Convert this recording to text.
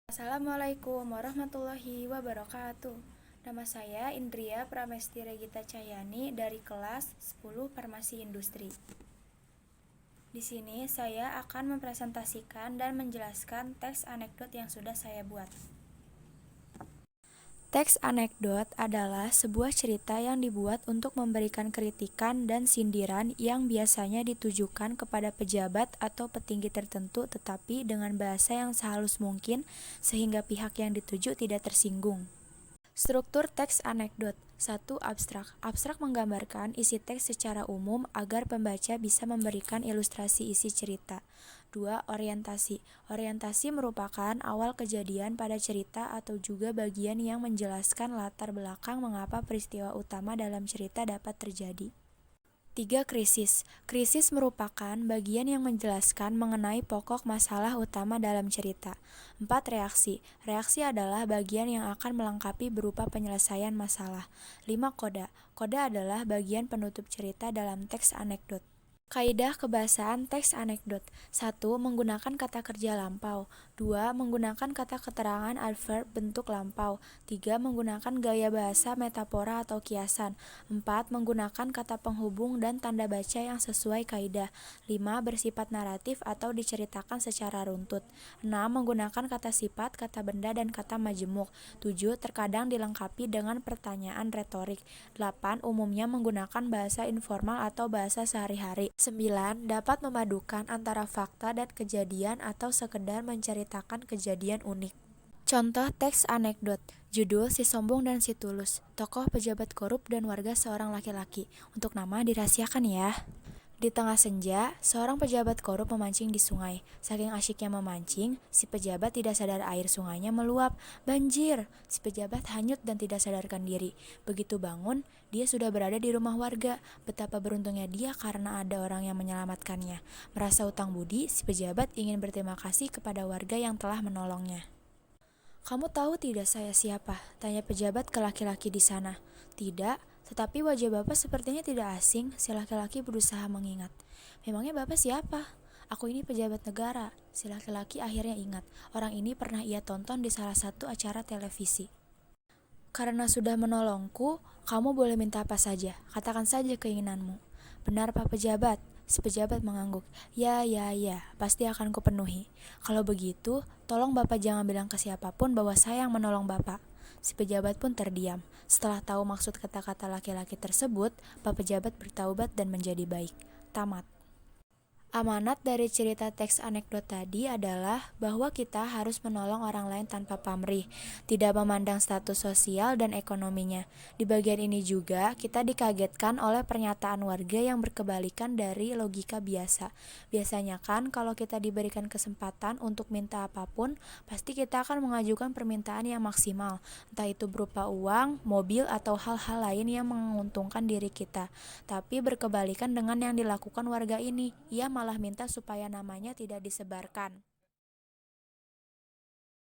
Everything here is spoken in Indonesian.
Assalamualaikum warahmatullahi wabarakatuh. Nama saya Indria Pramesti Regita Cahyani dari kelas 10 Farmasi Industri. Di sini saya akan mempresentasikan dan menjelaskan teks anekdot yang sudah saya buat. Teks anekdot adalah sebuah cerita yang dibuat untuk memberikan kritikan dan sindiran yang biasanya ditujukan kepada pejabat atau petinggi tertentu, tetapi dengan bahasa yang sehalus mungkin sehingga pihak yang dituju tidak tersinggung. Struktur teks anekdot. 1. Abstrak. Abstrak menggambarkan isi teks secara umum agar pembaca bisa memberikan ilustrasi isi cerita. 2. Orientasi. Orientasi merupakan awal kejadian pada cerita atau juga bagian yang menjelaskan latar belakang mengapa peristiwa utama dalam cerita dapat terjadi. 3. Krisis. Krisis merupakan bagian yang menjelaskan mengenai pokok masalah utama dalam cerita. 4. Reaksi. Reaksi adalah bagian yang akan melengkapi berupa penyelesaian masalah. 5. Koda. Koda adalah bagian penutup cerita dalam teks anekdot. Kaidah kebahasaan teks anekdot. 1. Menggunakan kata kerja lampau. 2. Menggunakan kata keterangan adverb bentuk lampau. 3. Menggunakan gaya bahasa metafora atau kiasan. 4. Menggunakan kata penghubung dan tanda baca yang sesuai kaidah. 5. Bersifat naratif atau diceritakan secara runtut. 6. Menggunakan kata sifat, kata benda, dan kata majemuk. 7. Terkadang dilengkapi dengan pertanyaan retorik. 8. Umumnya menggunakan bahasa informal atau bahasa sehari-hari. 9. Dapat memadukan antara fakta dan kejadian atau sekedar menceritakan kejadian unik. Contoh teks anekdot. Judul Si Sombong dan Si Tulus. Tokoh pejabat korup dan warga seorang laki-laki. Untuk nama dirahasiakan ya. Di tengah senja, seorang pejabat korup memancing di sungai. Saking asyiknya memancing, si pejabat tidak sadar air sungainya meluap. Banjir! Si pejabat hanyut dan tidak sadarkan diri. Begitu bangun, dia sudah berada di rumah warga. Betapa beruntungnya dia karena ada orang yang menyelamatkannya. Merasa utang budi, si pejabat ingin berterima kasih kepada warga yang telah menolongnya. "Kamu tahu tidak saya siapa?" tanya pejabat ke laki-laki di sana. "Tidak, tetapi wajah Bapak sepertinya tidak asing." Si laki-laki berusaha mengingat. "Memangnya Bapak siapa?" "Aku ini pejabat negara." Si laki-laki akhirnya ingat. Orang ini pernah ia tonton di salah satu acara televisi. "Karena sudah menolongku, kamu boleh minta apa saja. Katakan saja keinginanmu." "Benar Pak Pejabat." Si pejabat mengangguk. Ya, pasti akan kupenuhi. Kalau begitu, tolong Bapak jangan bilang ke siapapun bahwa saya yang menolong Bapak." Si pejabat pun terdiam. Setelah tahu maksud kata-kata laki-laki tersebut, Pak Pejabat bertaubat dan menjadi baik. Tamat. Amanat dari cerita teks anekdot tadi adalah bahwa kita harus menolong orang lain tanpa pamrih, tidak memandang status sosial dan ekonominya. Di bagian ini juga kita dikagetkan oleh pernyataan warga yang berkebalikan dari logika biasa. Biasanya kan kalau kita diberikan kesempatan untuk minta apapun, pasti kita akan mengajukan permintaan yang maksimal, entah itu berupa uang, mobil, atau hal-hal lain yang menguntungkan diri kita. Tapi berkebalikan dengan yang dilakukan warga ini, ia malah minta supaya namanya tidak disebarkan.